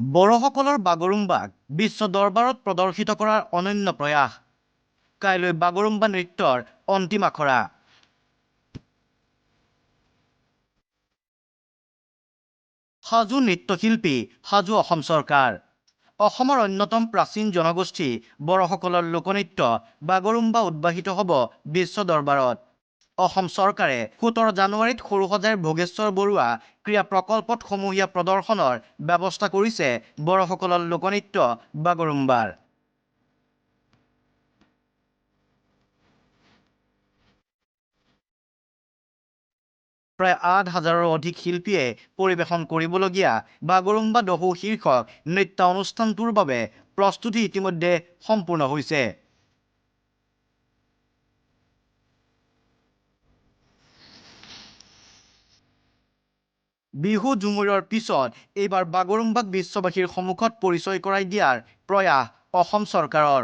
বড়োসকলৰ বাগৰুম্বাক বিশ্ব দৰবাৰত প্ৰদৰ্শিত কৰাৰ অনন্য প্ৰয়াস। কাইলৈ বাগৰুম্বা নৃত্যৰ অন্তিম আখৰা। সাজু নৃত্যশিল্পী সাজু অসম চৰকাৰ। অসমৰ অন্যতম প্ৰাচীন জনগোষ্ঠী বড়োসকলৰ লোকনৃত্য বাগৰুম্বা উদ্ভাসিত হ'ব বিশ্ব দৰবাৰত। অসম চৰকাৰে 17 জানুৱাৰীত সৰুসজাইৰ ভোগেশ্বৰ বৰুৱা ক্ৰীড়া প্ৰকল্পত সমূহীয়া প্ৰদৰ্শনৰ ব্যৱস্থা কৰিছে বড়োসকলৰ লোকনৃত্য বাগৰুম্বাৰ। প্ৰায় 8,000ৰো অধিক শিল্পীয়ে পৰিৱেশন কৰিবলগীয়া বাগৰুম্বা দহৌ শীৰ্ষক নৃত্য অনুষ্ঠানটোৰ বাবে প্ৰস্তুতি ইতিমধ্যে সম্পূৰ্ণ হৈছে। বিহু ঝুমুৰৰ পিছত এইবাৰ বাগৰুম্বাক বিশ্ববাসীৰ সন্মুখত পৰিচয় কৰাই দিয়াৰ প্ৰয়াস অসম চৰকাৰৰ।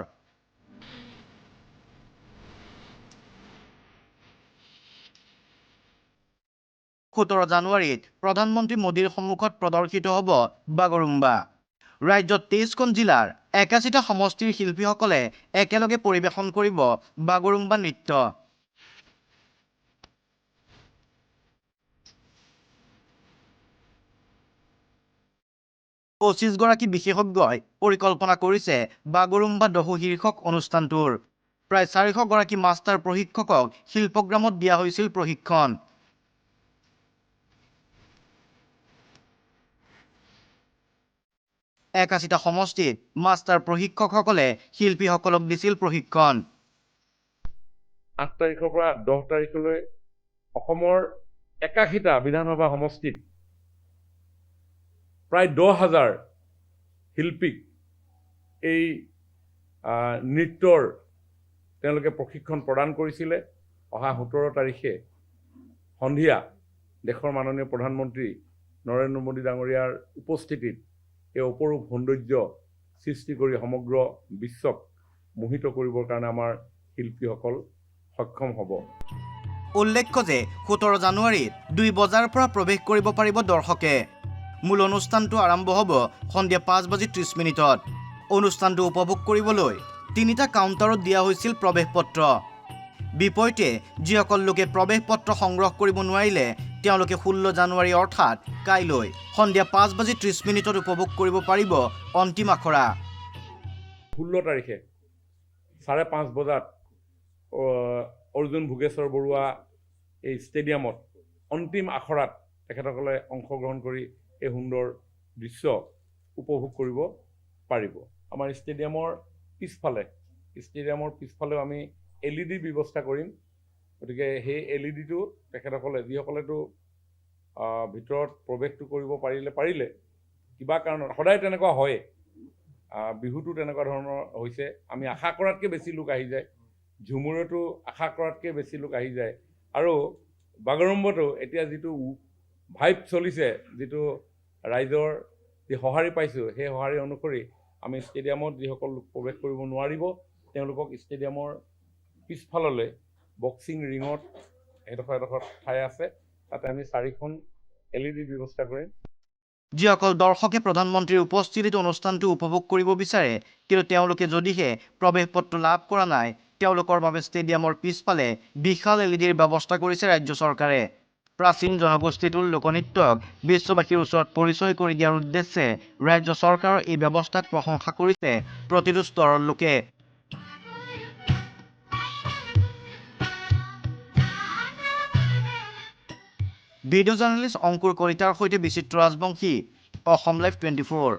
17 জানুৱাৰীত প্ৰধানমন্ত্ৰী মোদীৰ সন্মুখত প্ৰদৰ্শিত হ'ব বাগৰুম্বা। ৰাজ্যত 23খন জিলাৰ 81টা সমষ্টিৰ শিল্পীসকলে একেলগে পৰিৱেশন কৰিব বাগৰুম্বা নৃত্য। 25গৰাকী বিশেষজ্ঞই পৰিকল্পনা কৰিছে বাগৰুম্বা দহৌ শীৰ্ষক অনুষ্ঠানটোৰ। প্ৰায় 400গৰাকী মাষ্টাৰ প্ৰশিক্ষকক শিল্পগ্ৰামত দিয়া হৈছিল প্ৰশিক্ষণ। 81টা সমষ্টিত মাষ্টাৰ প্ৰশিক্ষকসকলে শিল্পীসকলক দিছিল প্ৰশিক্ষণ। 8 তাৰিখৰ পৰা 10 তাৰিখলৈ অসমৰ 81টা বিধানসভা সমষ্টিত প্ৰায় 10,000 শিল্পীক এই নৃত্যৰ তেওঁলোকে প্ৰশিক্ষণ প্ৰদান কৰিছিলে। অহা 17 তাৰিখে সন্ধিয়া দেশৰ মাননীয় প্ৰধানমন্ত্ৰী নৰেন্দ্ৰ মোদী ডাঙৰীয়াৰ উপস্থিতিত এই অপৰূপ সৌন্দৰ্য সৃষ্টি কৰি সমগ্ৰ বিশ্বক মোহিত কৰিবৰ কাৰণে আমাৰ শিল্পীসকল সক্ষম হ'ব। উল্লেখ্য যে 17 জানুৱাৰীত 2 বজাৰ পৰা প্ৰৱেশ কৰিব পাৰিব দৰ্শকে। মূল অনুষ্ঠানটো আৰম্ভ হ'ব সন্ধিয়া 5:30 অনুষ্ঠানটো উপভোগ কৰিবলৈ 3টা কাউণ্টাৰত দিয়া হৈছিল প্ৰৱেশ পত্ৰ। বিপৰীতে যিসকল লোকে প্ৰৱেশ পত্ৰ সংগ্ৰহ কৰিব নোৱাৰিলে তেওঁলোকে 16 জানুৱাৰী অৰ্থাৎ কাইলৈ সন্ধিয়া 5:30 উপভোগ কৰিব পাৰিব অন্তিম আখৰা। 16 তাৰিখে 5:30 বজাত অৰ্জুন ভোগেশ্বৰ বৰুৱা এই ষ্টেডিয়ামত অন্তিম আখৰাত তেখেতসকলে অংশগ্ৰহণ কৰি এই সুন্দৰ দৃশ্য উপভোগ কৰিব পাৰিব। আমাৰ ষ্টেডিয়ামৰ পিছফালেও আমি LED ব্যৱস্থা কৰিম। গতিকে সেই LEDটো তেখেতসকলে যিসকলেতো ভিতৰত প্ৰৱেশটো কৰিব পাৰিলে কিবা কাৰণত সদায় তেনেকুৱা হয়, বিহুটো তেনেকুৱা ধৰণৰ হৈছে। আমি আশা কৰাতকৈ বেছি লোক আহি যায়, ঝুমুৰতো আশা কৰাতকৈ বেছি লোক আহি যায়, আৰু বাগৰুম্বাতো এতিয়া যিটো ভাইব চলিছে, যিটো ৰাইজৰ যি সঁহাৰি পাইছোঁ, সেই সঁহাৰি অনুসৰি আমি ষ্টেডিয়ামত যিসকল লোক প্ৰৱেশ কৰিব নোৱাৰিব তেওঁলোকক ষ্টেডিয়ামৰ পিছফাললৈ বক্সিং ৰিঙত এডোখৰ ঠাই আছে, তাতে আমি 4খন LED ব্যৱস্থা কৰিম। যিসকল দৰ্শকে প্ৰধানমন্ত্ৰীৰ উপস্থিতিত অনুষ্ঠানটো উপভোগ কৰিব বিচাৰে কিন্তু তেওঁলোকে যদিহে প্ৰৱেশ পত্ৰ লাভ কৰা নাই তেওঁলোকৰ বাবে ষ্টেডিয়ামৰ পিছফালে বিশাল LEDৰ ব্যৱস্থা কৰিছে ৰাজ্য চৰকাৰে। প্ৰাচীন জনগোষ্ঠীটোৰ লোকনৃত্যক বিশ্ববাসীৰ ওচৰত পৰিচয় কৰি দিয়াৰ উদ্দেশ্যে ৰাজ্য চৰকাৰৰ এই ব্যৱস্থাক প্ৰশংসা কৰিছে প্ৰতিটো স্তৰৰ লোকে। ভিডিঅ' জাৰ্নেলিষ্ট অংকুৰ কলিতাৰ সৈতে বিচিত্ৰ ৰাজবংশী, অসম লাইভ 24।